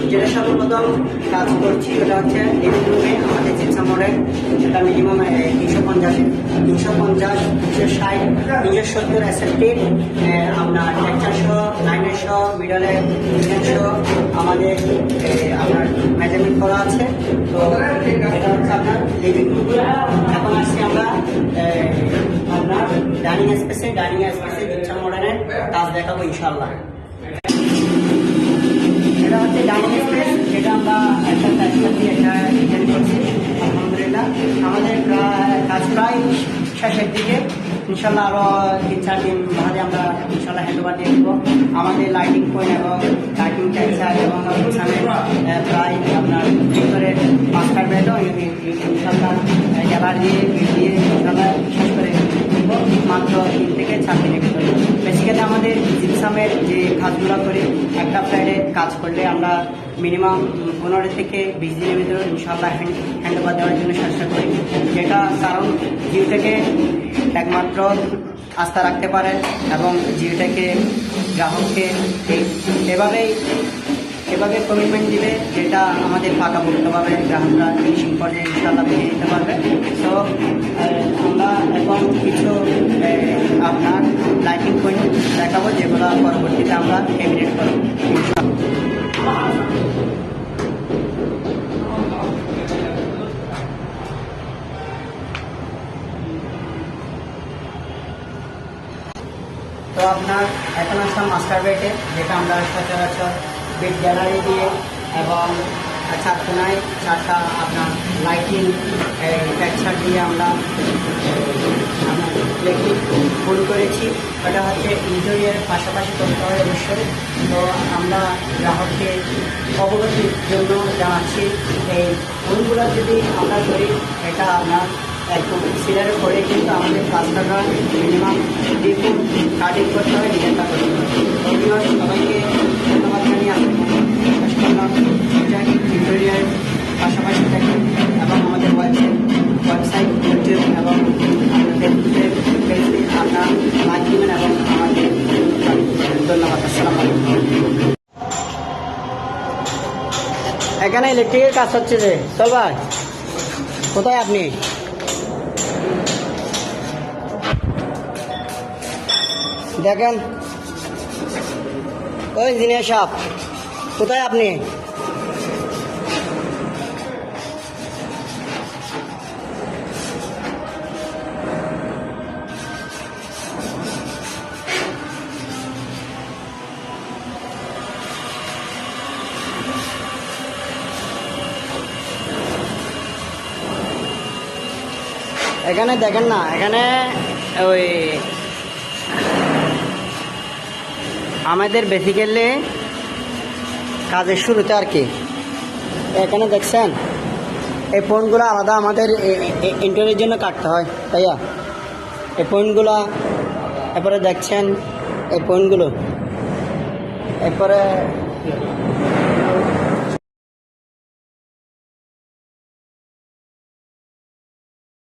যেটা সর্বপ্রথম কাজ করছি ওটা হচ্ছে লিভিং রুমে আমাদের জিপসাম মডেল, সেটা মিনিমাম 250, 260, 270 অ্যাসেপ্টেড, আপনার টেক্সচারসহ, লাইনেরসহ, মিডলে ডিজাইনসহ আমাদের আপনার মেজারমেন্ট করা আছে। তো এটা হচ্ছে আপনার লিভিং রুম। এখন আসছি আমরা আপনার ডাইনিং স্পেসে জিপসাম মডেলের কাজ দেখাবো ইনশাল্লাহ। এটা হচ্ছে ডাইনিং স্পেস, যেটা আমরা একটা টাইপের দিয়ে একটা ডিজাইন করছি। আলহামদুলিল্লাহ আমাদের কাজ প্রায় শেষের দিকে, ইনশাল্লাহ আরও 3-4 দিন বাদে আমরা ইনশাল্লাহ হ্যান্ডওভার দিয়ে দেবো। আমাদের লাইটিং পয়েন্ট এবং লাইটিং টেক্সচার এবং প্রায় আপনার ভিতরে মাস্টার বেডও ইনশাল্লাহ গ্যালারি দিয়ে ইনশাল্লাহ শেষ করে দেবো মাত্র 3 থেকে 4 দিনের ভিতরে। বেসিক্যালি আমাদের জিপসামের যে কাজগুলো করি, একটা ফ্ল্যাটে কাজ করলে আমরা মিনিমাম 15 থেকে 20 দিনের ভিতরে ইনশাল্লাহ হ্যান্ডওভার দেওয়ার জন্য চেষ্টা করি। যেটা কারণ জিওটেকে একমাত্র আস্থা রাখতে পারে এবং জিওটেকে গ্রাহককে এভাবে কমিটমেন্ট দিবে যেটা আমাদের পাকাপোক্তভাবে গ্রাহকরা ফিনিশিং পর্যায়ে ইনশাল্লাহ পেয়ে নিতে পারবে। তো আমরা এখন কিছু আপনার লাইটিং পয়েন্ট দেখাবো, যেগুলো পরবর্তীতে আমরা ক্যাবিনেট করব ইনশাল্লাহ। তো আপনার এখন আসলাম মাস্টার বেডে, যেটা আমরা সচরাচর বেড গ্যালারি দিয়ে এবং চারকোনায় 4টা আপনার লাইটিং টেক্সচার দিয়ে আমরা ফুল করেছি। ওটা হচ্ছে ইন্টেরিয়ার পাশাপাশি করতে হয় অবশ্যই। তো আমরা গ্রাহককে অবগতির জন্য জানাচ্ছি, এই ফুলগুলো যদি আমরা করি এটা আপনার একদম সিলারের পরে কিন্তু আমাদের কাজটা মিনিমাম 2 ফুট কাটিং করতে হয়, ডিজাইনটা করতে হয়। সবাইকে ধন্যবাদ জানিয়ে আসতে ইন্টেরিয়ার পাশাপাশি থাকি এবং আমাদের ওয়েবসাইট, ইউটিউব এবং ফেসবুকে আপনার লাইক দিবেন এবং আমাদের ধন্যবাদ। আসসালামু আলাইকুম। এখানে ইলেকট্রিকের কাজ হচ্ছে যে চল ভাই, কোথায় আপনি? দেখেন ওই ইঞ্জিনিয়ার সাহেব, কোথায় আপনি? এখানে দেখেন না, এখানে ওই আমাদের বেসিক্যালি কাজের শুরুতে আর কি এখানে দেখছেন এই পয়েন্টগুলো আলাদা আমাদের ইন্টারভিউর জন্য কাটতে হয়, তাইয়া এই পয়েন্টগুলো। এরপরে দেখছেন এই পয়েন্টগুলো, এরপরে